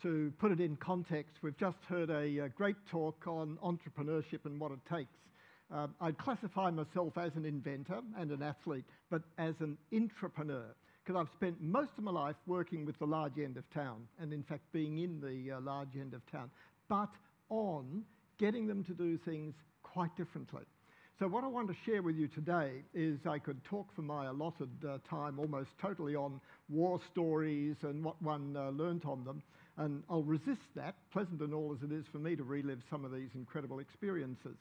to put it in context, we've just heard a great talk on entrepreneurship and what it takes. I'd classify myself as an inventor and an athlete, but as an intrapreneur, because I've spent most of my life working with the large end of town, and in fact being in the large end of town, but on getting them to do things quite differently. So what I want to share with you today is I could talk for my allotted time almost totally on war stories and what one learnt on them, and I'll resist that, pleasant and all as it is for me to relive some of these incredible experiences.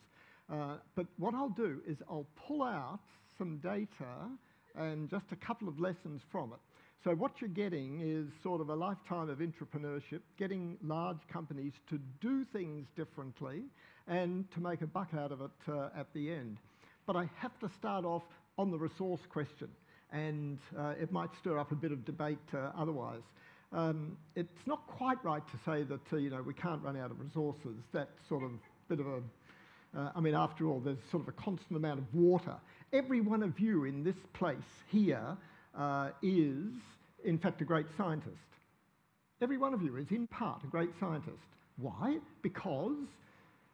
But what I'll do is I'll pull out some data and just a couple of lessons from it. So what you're getting is sort of a lifetime of intrapreneurship, getting large companies to do things differently and to make a buck out of it at the end. But I have to start off on the resource question, and it might stir up a bit of debate otherwise. It's not quite right to say that we can't run out of resources. That's sort of a bit of a I mean, after all, there's sort of a constant amount of water. Every one of you in this place here is, in fact, a great scientist. Every one of you is, in part, a great scientist. Why? Because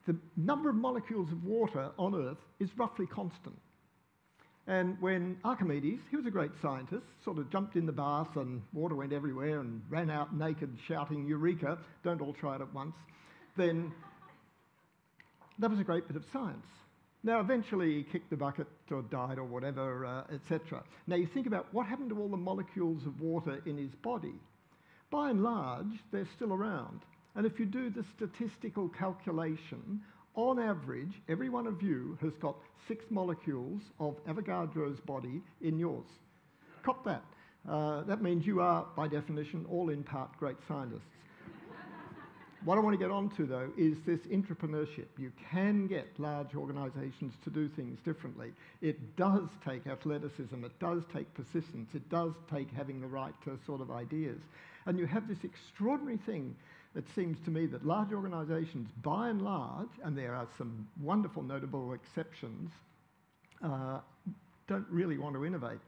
the number of molecules of water on Earth is roughly constant. And when Archimedes, he was a great scientist, sort of jumped in the bath and water went everywhere and ran out naked shouting, "Eureka, don't all try it at once," then that was a great bit of science. Now, eventually he kicked the bucket or died or whatever, etc. Now, you think about what happened to all the molecules of water in his body. By and large, they're still around. And if you do the statistical calculation, on average, every one of you has got 6 molecules of Avogadro's body in yours. Cop that. That means you are, by definition, all in part great scientists. What I want to get onto, though, is this intrapreneurship. You can get large organisations to do things differently. It does take athleticism, it does take persistence, it does take having the right sort of ideas. And you have this extraordinary thing that seems to me that large organisations, by and large, and there are some wonderful notable exceptions, don't really want to innovate.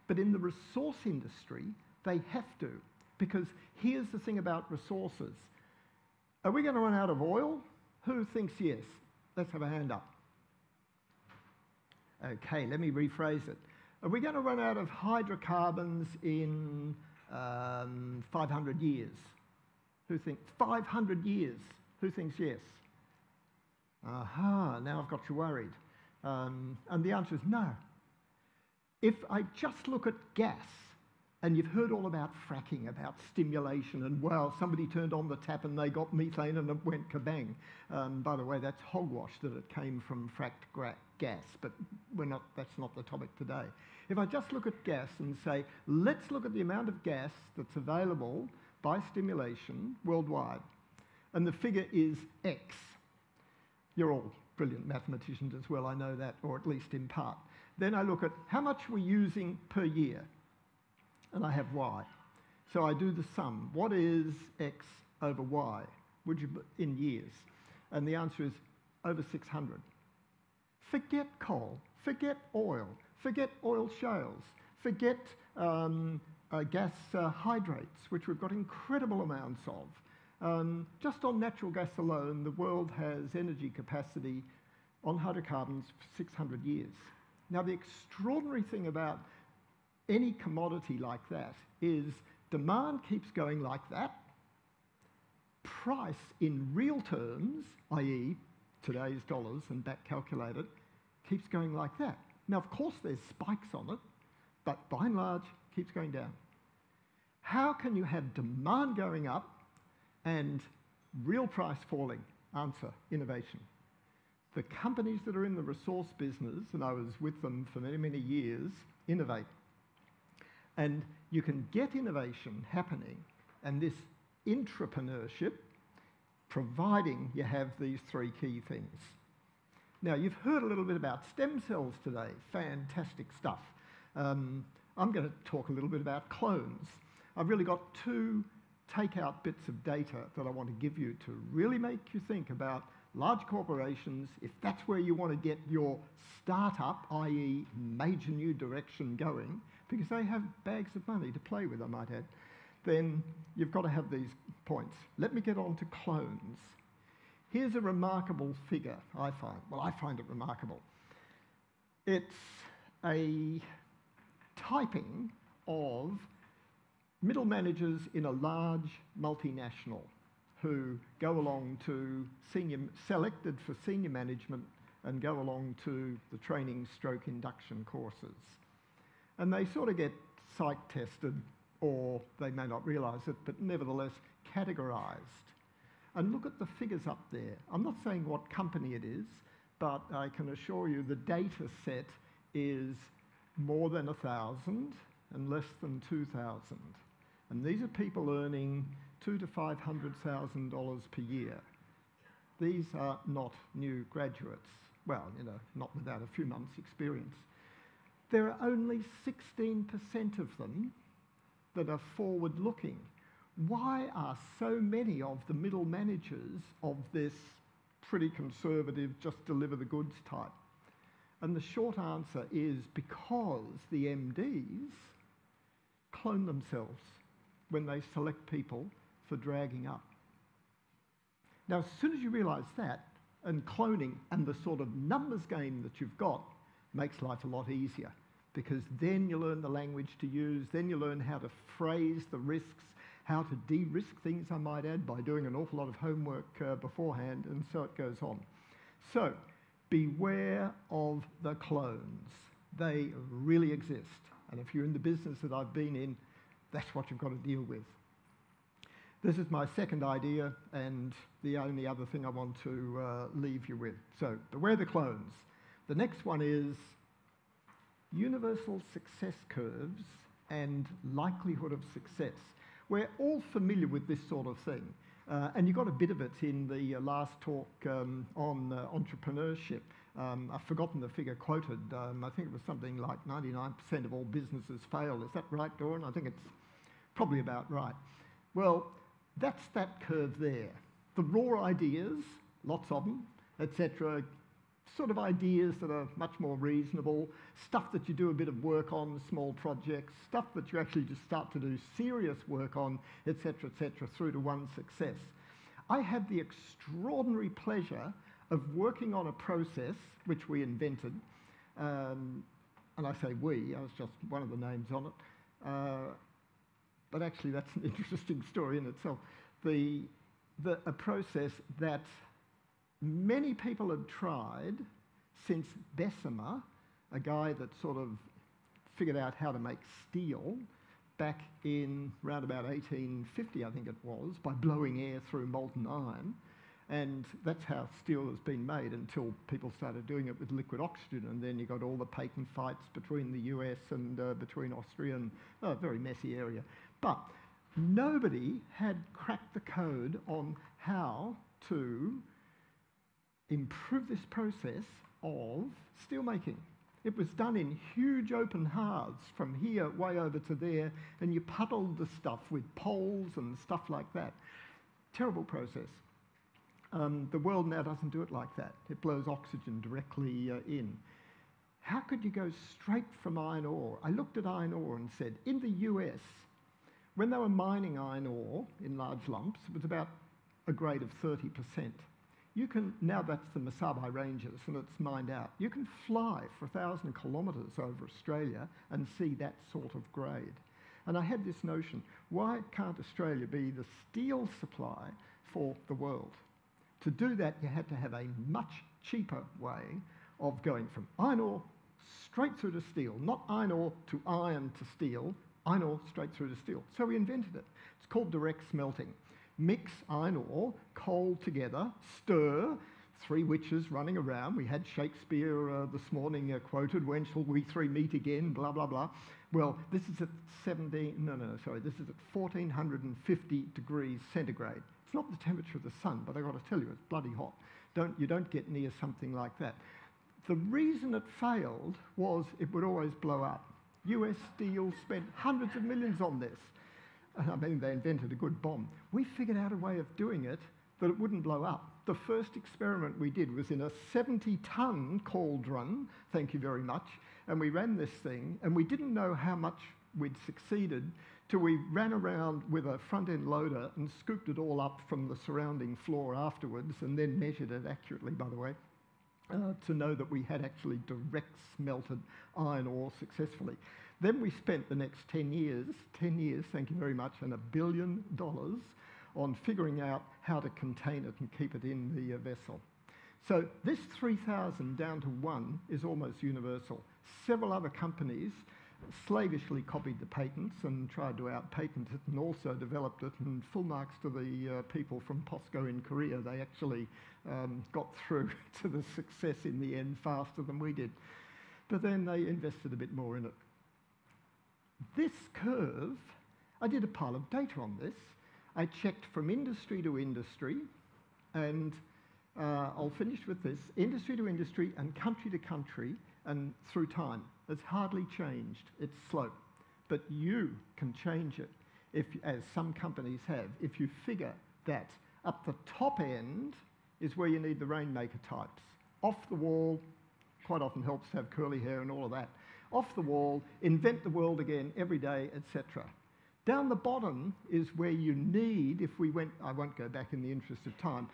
But in the resource industry, they have to, because here's the thing about resources. Are we going to run out of oil? Who thinks yes? Let's have a hand up. Okay, let me rephrase it. Are we going to run out of hydrocarbons in 500 years? Who thinks 500 years? Who thinks yes? Aha, now I've got you worried. And the answer is no. If I just look at gas, and you've heard all about fracking, about stimulation, and wow, somebody turned on the tap and they got methane and it went kabang. By the way, that's hogwash that it came from fracked gas, but that's not the topic today. If I just look at gas and say, let's look at the amount of gas that's available by stimulation worldwide, and the figure is X. You're all brilliant mathematicians as well, I know that, or at least in part. Then I look at how much we're using per year, and I have Y. So I do the sum. What is X over Y in years? And the answer is over 600. Forget coal, forget oil shales, forget gas hydrates, which we've got incredible amounts of. Just on natural gas alone, the world has energy capacity on hydrocarbons for 600 years. Now, the extraordinary thing about any commodity like that is demand keeps going like that. Price in real terms, i.e. today's dollars and back calculated, keeps going like that. Now, of course, there's spikes on it, but by and large, keeps going down. How can you have demand going up and real price falling? Answer, innovation. The companies that are in the resource business, and I was with them for many, many years, innovate. And you can get innovation happening and this intrapreneurship, providing you have these 3 key things. Now, you've heard a little bit about stem cells today. Fantastic stuff. I'm going to talk a little bit about clones. I've really got 2 takeout bits of data that I want to give you to really make you think about large corporations, if that's where you want to get your startup, i.e. major new direction going, because they have bags of money to play with, I might add. then you've got to have these points. Let me get on to clones. Here's a remarkable figure, I find. Well, I find it remarkable. It's a typing of middle managers in a large multinational who go along to selected for senior management and go along to the training stroke induction courses. And they sort of get psych tested, or they may not realise it, but nevertheless categorised. And look at the figures up there. I'm not saying what company it is, but I can assure you the data set is more than 1,000 and less than 2,000. And these are people earning $200,000 to $500,000 per year. These are not new graduates. Well, you know, not without a few months' experience. There are only 16% of them that are forward-looking. Why are so many of the middle managers of this pretty conservative, just deliver the goods type? And the short answer is because the MDs clone themselves when they select people for dragging up. Now, as soon as you realise that, and cloning and the sort of numbers game that you've got makes life a lot easier, because then you learn the language to use, then you learn how to phrase the risks, how to de-risk things, I might add, by doing an awful lot of homework beforehand, and so it goes on. So, beware of the clones. They really exist. And if you're in the business that I've been in, that's what you've got to deal with. This is my second idea, and the only other thing I want to leave you with. So, beware the clones. The next one is universal success curves and likelihood of success. We're all familiar with this sort of thing, and you got a bit of it in the last talk on entrepreneurship. I've forgotten the figure quoted. I think it was something like 99% of all businesses fail. Is that right, Dawn? I think it's probably about right. Well, that's that curve there. The raw ideas, lots of them, etc., sort of ideas that are much more reasonable, stuff that you do a bit of work on, small projects, stuff that you actually just start to do serious work on, etc., through to one success. I had the extraordinary pleasure of working on a process which we invented, and I say we, I was just one of the names on it, but actually that's an interesting story in itself. A process that many people had tried since Bessemer, a guy that sort of figured out how to make steel back in round about 1850, I think it was, by blowing air through molten iron. And that's how steel has been made until people started doing it with liquid oxygen, and then you got all the patent fights between the US and between Austria, and a very messy area. But nobody had cracked the code on how to improve this process of steelmaking. It was done in huge open hearths from here way over to there, and you puddled the stuff with poles and stuff like that. Terrible process. The world now doesn't do it like that. It blows oxygen directly in. How could you go straight from iron ore? I looked at iron ore and said, in the US, when they were mining iron ore in large lumps, it was about a grade of 30%. You can, now that's the Masabai Ranges and it's mined out, you can fly for 1,000 kilometres over Australia and see that sort of grade. And I had this notion, why can't Australia be the steel supply for the world? To do that, you had to have a much cheaper way of going from iron ore straight through to steel, not iron ore to iron to steel, iron ore straight through to steel. So we invented it. It's called direct smelting. Mix iron ore, coal together, stir, three witches running around. We had Shakespeare this morning quoted, when shall we three meet again, blah, blah, blah. Well, this is at this is at 1450 degrees centigrade. It's not the temperature of the sun, but I've got to tell you, it's bloody hot. You don't get near something like that. The reason it failed was it would always blow up. US Steel spent hundreds of millions on this. I mean, they invented a good bomb. We figured out a way of doing it that it wouldn't blow up. The first experiment we did was in a 70-ton cauldron, thank you very much, and we ran this thing, and we didn't know how much we'd succeeded till we ran around with a front-end loader and scooped it all up from the surrounding floor afterwards, and then measured it accurately, by the way, to know that we had actually direct smelted iron ore successfully. Then we spent the next 10 years, thank you very much, and $1 billion on figuring out how to contain it and keep it in the vessel. So this 3,000 down to 1 is almost universal. Several other companies slavishly copied the patents and tried to out-patent it, and also developed it, and full marks to the people from POSCO in Korea. They actually got through to the success in the end faster than we did. But then they invested a bit more in it. This curve, I did a pile of data on this. I checked from industry to industry, and I'll finish with this. Industry to industry and country to country and through time. It's hardly changed its slope. But you can change it, if, as some companies have, if you figure that up the top end is where you need the rainmaker types. Off the wall, quite often helps to have curly hair and all of that. Off the wall, invent the world again every day, etc. Down the bottom is where you need, if we went, I won't go back in the interest of time,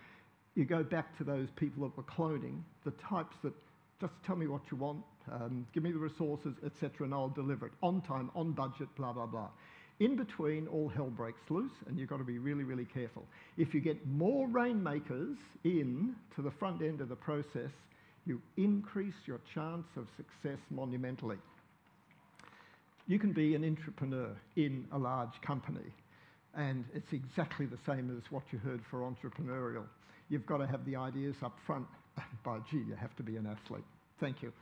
you go back to those people that were cloning, the types that just tell me what you want, give me the resources, etc., and I'll deliver it on time, on budget, blah, blah, blah. In between, all hell breaks loose, and you've got to be really, really careful. If you get more rainmakers in to the front end of the process, you increase your chance of success monumentally. You can be an intrapreneur in a large company, and it's exactly the same as what you heard for entrepreneurial. You've got to have the ideas up front. By gee, you have to be an athlete. Thank you.